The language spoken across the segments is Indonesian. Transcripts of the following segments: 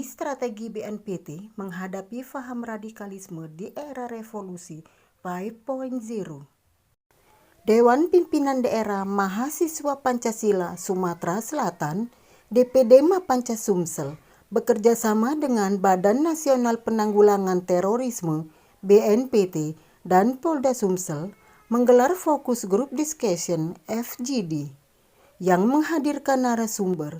strategi BNPT menghadapi paham radikalisme di era revolusi 5.0. Dewan Pimpinan Daerah Mahasiswa Pancasila Sumatera Selatan (DPD Mapanca Sumsel) bekerja sama dengan Badan Nasional Penanggulangan Terorisme (BNPT) dan Polda Sumsel menggelar Focus Group Discussion (FGD) yang menghadirkan narasumber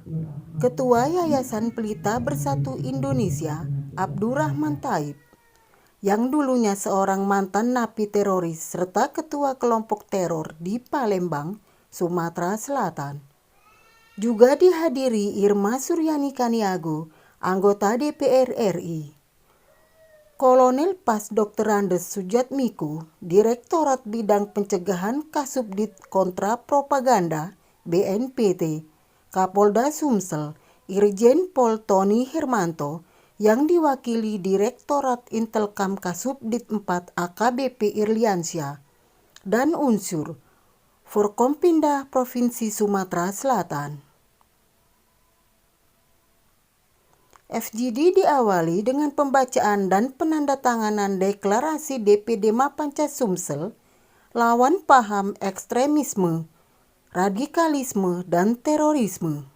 Ketua Yayasan Pelita Bersatu Indonesia Abdurrahman Taib, yang dulunya seorang mantan napi teroris serta ketua kelompok teror di Palembang, Sumatera Selatan. Juga dihadiri Irma Suryani Kaniago, anggota DPR RI. Kolonel Pas Dr. Andes Sujatmiko, Direktorat Bidang Pencegahan Kasubdit Kontra Propaganda BNPT, Kapolda Sumsel, Irjen Pol Tony Hermanto, yang diwakili Direktorat Intelkam Kasubdit 4 AKBP Irliansyah, dan unsur Forkompinda Provinsi Sumatera Selatan. FGD diawali dengan pembacaan dan penandatanganan deklarasi DPD Mapanca Sumsel lawan paham ekstremisme, radikalisme, dan terorisme.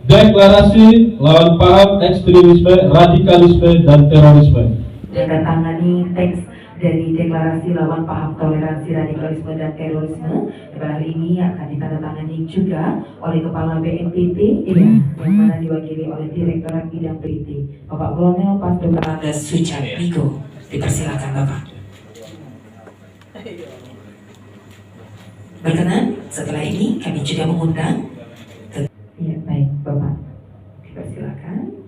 Deklarasi lawan paham ekstremisme, radikalisme, dan terorisme. Menandatangani teks dari deklarasi lawan paham toleransi, radikalisme, dan terorisme. Pada hari ini akan ditandatangani juga oleh Kepala BNPT yang mana diwakili oleh Direktorat Bidang PT, Bapak Kolonel Pas Dr. Andes Sujatmiko. Dipersilakan Bapak. Berkenan, setelah ini kami juga mengundang. Ya, baik Bapak, dipersilakan.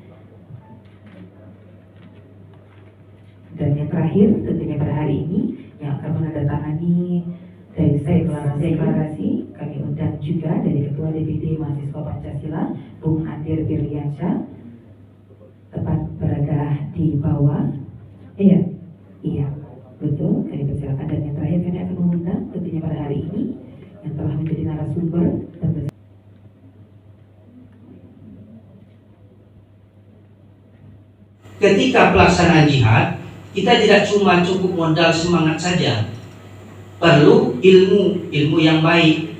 Dan yang terakhir tentunya pada hari ini yang akan menandatangani dari deklarasi kami undang juga dari Ketua DPD Mahasiswa Pancasila Bung Andir Irliansyah, tepat berada di bawah. Iya, betul, kami persilakan. Dan yang terakhir kami akan mengundang tentunya pada hari ini yang telah menjadi narasumber dan ketika pelaksanaan jihad, kita tidak cuma cukup modal semangat saja, perlu ilmu yang baik.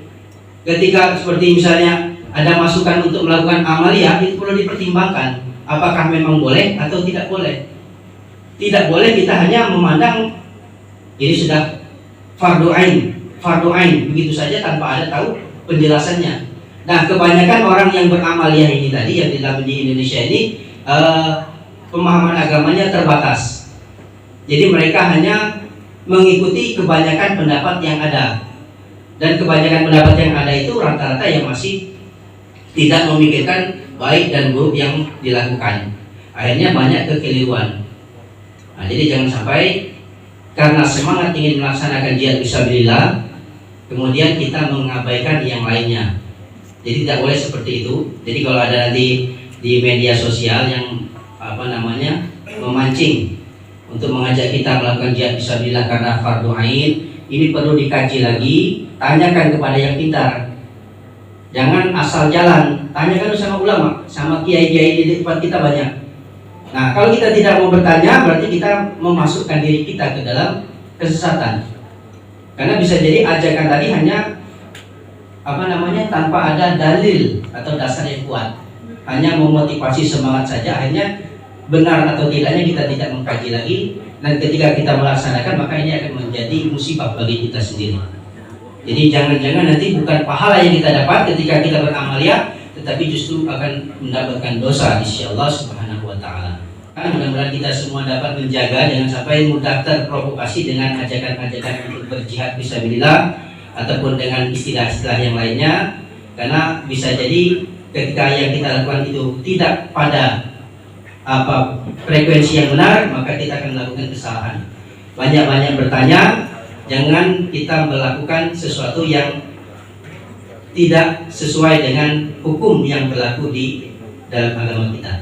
Ketika seperti misalnya ada masukan untuk melakukan amaliyah, itu perlu dipertimbangkan apakah memang boleh atau tidak boleh. Tidak boleh kita hanya memandang ini sudah fardu ain begitu saja tanpa ada tahu penjelasannya. Nah, kebanyakan orang yang beramaliyah ini tadi yang di Indonesia ini pemahaman agamanya terbatas. Jadi mereka hanya mengikuti kebanyakan pendapat yang ada. Dan kebanyakan pendapat yang ada itu rata-rata yang masih tidak memikirkan baik dan buruk yang dilakukan. Akhirnya banyak kekeliruan. Nah, jadi jangan sampai karena semangat ingin melaksanakan jihad fisabilillah, kemudian kita mengabaikan yang lainnya. Jadi tidak boleh seperti itu. Jadi kalau ada nanti di media sosial yang memancing untuk mengajak kita melakukan jihad fisabilillah karena fardu ain, ini perlu dikaji lagi, tanyakan kepada yang pintar. Jangan asal jalan, tanyakan sama ulama, sama kiai-kiai di tempat kita banyak. Nah, kalau kita tidak mau bertanya, berarti kita memasukkan diri kita ke dalam kesesatan. Karena bisa jadi ajakan tadi hanya tanpa ada dalil atau dasar yang kuat, hanya memotivasi semangat saja, akhirnya benar atau tidaknya kita tidak mengkaji lagi, dan ketika kita melaksanakan maka ini akan menjadi musibah bagi kita sendiri. Jadi jangan-jangan nanti bukan pahala yang kita dapat ketika kita beramaliyah, tetapi justru akan mendapatkan dosa di sisi Allah Subhanahu wa Ta'ala. Mudah-mudahan kita semua dapat menjaga jangan sampai mudah terprovokasi dengan ajakan-ajakan untuk berjihad fisabilillah ataupun dengan istilah-istilah yang lainnya, karena bisa jadi ketika yang kita lakukan itu tidak pada frekuensi yang benar, maka kita akan melakukan kesalahan. Banyak-banyak bertanya, jangan kita melakukan sesuatu yang tidak sesuai dengan hukum yang berlaku di dalam agama kita.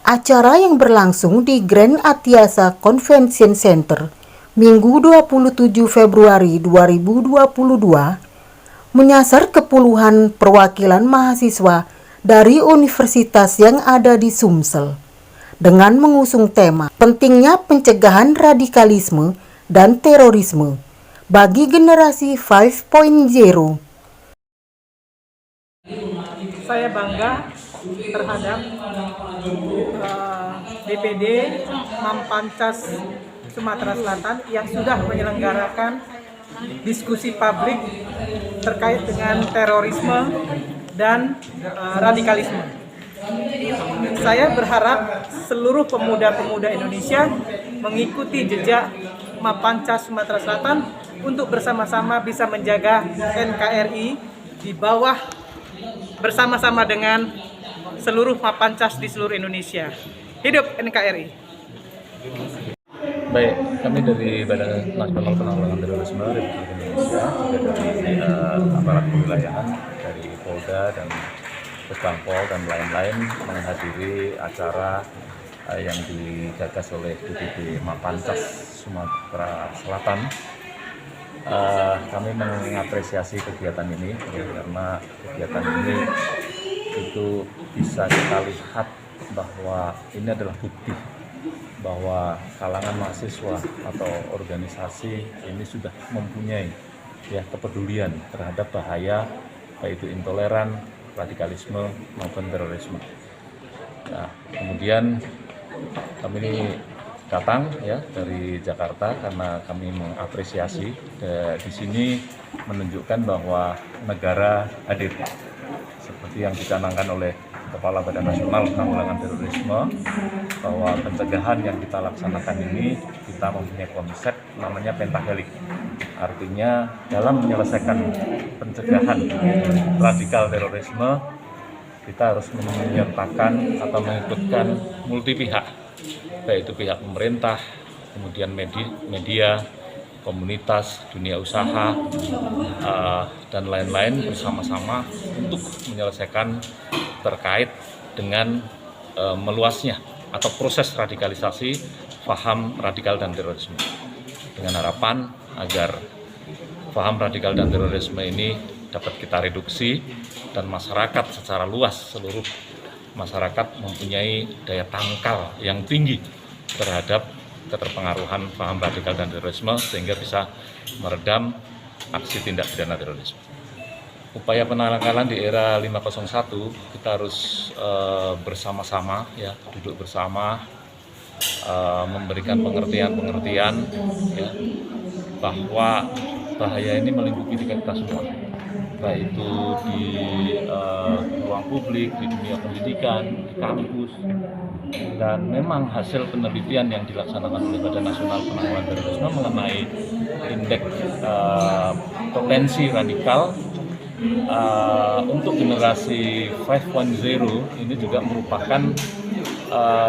Acara yang berlangsung di Grand Atiasa Convention Center Minggu 27 Februari 2022 menyasar kepuluhan perwakilan mahasiswa dari universitas yang ada di Sumsel dengan mengusung tema pentingnya pencegahan radikalisme dan terorisme bagi generasi 5.0. Saya bangga terhadap DPD Mampancas Sumatera Selatan yang sudah menyelenggarakan diskusi publik terkait dengan terorisme dan radikalisme. Saya berharap seluruh pemuda-pemuda Indonesia mengikuti jejak Mampancas Sumatera Selatan untuk bersama-sama bisa menjaga NKRI di bawah bersama-sama dengan seluruh Mapancas di seluruh Indonesia. Hidup NKRI. Baik, kami dari Badan Nasional Penanggulangan Terorisme Republik Indonesia, juga dari aparat kewilayahan, dari Polda dan Puspangpol dan lain-lain menghadiri acara yang digagas oleh DPD Mapancas Sumatera Selatan. Kami mengapresiasi kegiatan ini karena kegiatan ini itu bisa kita lihat bahwa ini adalah bukti bahwa kalangan mahasiswa atau organisasi ini sudah mempunyai kepedulian terhadap bahaya baik itu intoleran, radikalisme maupun terorisme. Nah, kemudian kami ini datang dari Jakarta karena kami mengapresiasi di sini menunjukkan bahwa negara hadir seperti yang dicanangkan oleh Kepala Badan Nasional Penanggulangan Terorisme, bahwa pencegahan yang kita laksanakan ini kita mempunyai konsep namanya pentahelik. Artinya dalam menyelesaikan pencegahan radikal terorisme kita harus menyertakan atau mengikutkan multi pihak, baik itu pihak pemerintah, kemudian media, komunitas, dunia usaha, dan lain-lain bersama-sama untuk menyelesaikan terkait dengan meluasnya atau proses radikalisasi paham radikal dan terorisme, dengan harapan agar paham radikal dan terorisme ini dapat kita reduksi dan masyarakat secara luas, seluruh masyarakat mempunyai daya tangkal yang tinggi terhadap keterpengaruhan paham radikal dan terorisme sehingga bisa meredam aksi tindak pidana terorisme. Upaya penangkalan di era 501 kita harus bersama-sama duduk bersama, memberikan pengertian bahwa bahaya ini melingkupi kita semua, baik itu di ruang publik, di dunia pendidikan, di kampus. Dan memang hasil penelitian yang dilaksanakan oleh Badan Nasional Penanggulangan Terorisme mengenai indeks potensi radikal untuk generasi 5.0 ini juga merupakan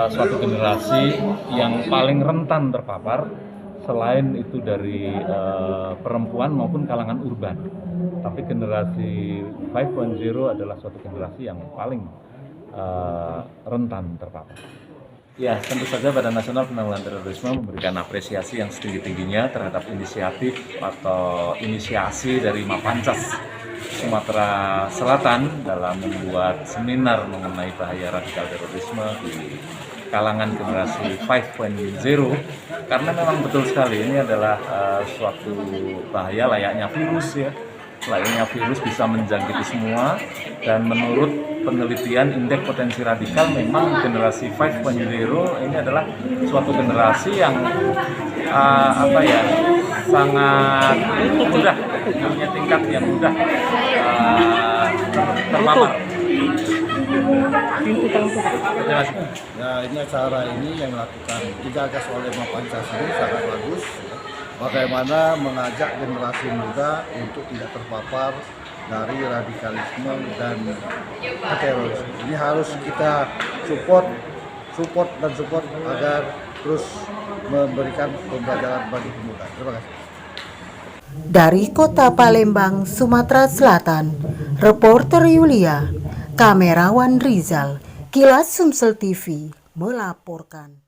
suatu generasi yang paling rentan terpapar, selain itu dari perempuan maupun kalangan urban. Tapi generasi 5.0 adalah suatu generasi yang paling rentan terpapar. Ya, tentu saja Badan Nasional Penanggulangan Terorisme memberikan apresiasi yang setinggi-tingginya terhadap inisiatif atau inisiasi dari Mapancas Sumatera Selatan dalam membuat seminar mengenai bahaya radikal terorisme di kalangan generasi 5.0, karena memang betul sekali ini adalah suatu bahaya layaknya virus layaknya virus bisa menjangkiti semua. Dan menurut penelitian indeks potensi radikal memang generasi 5.0 ini adalah suatu generasi yang sangat mudah, punya tingkat yang mudah terpapar. Nah, ini acara ini yang dilakukan digagas oleh Mapancas ini sangat bagus. Bagaimana mengajak generasi muda untuk tidak terpapar dari radikalisme dan terorisme. Ini harus kita support agar terus memberikan pembelajaran bagi pemuda. Terima kasih. Dari Kota Palembang, Sumatera Selatan, reporter Yulia, kamerawan Rizal, Kilas Sumsel TV melaporkan.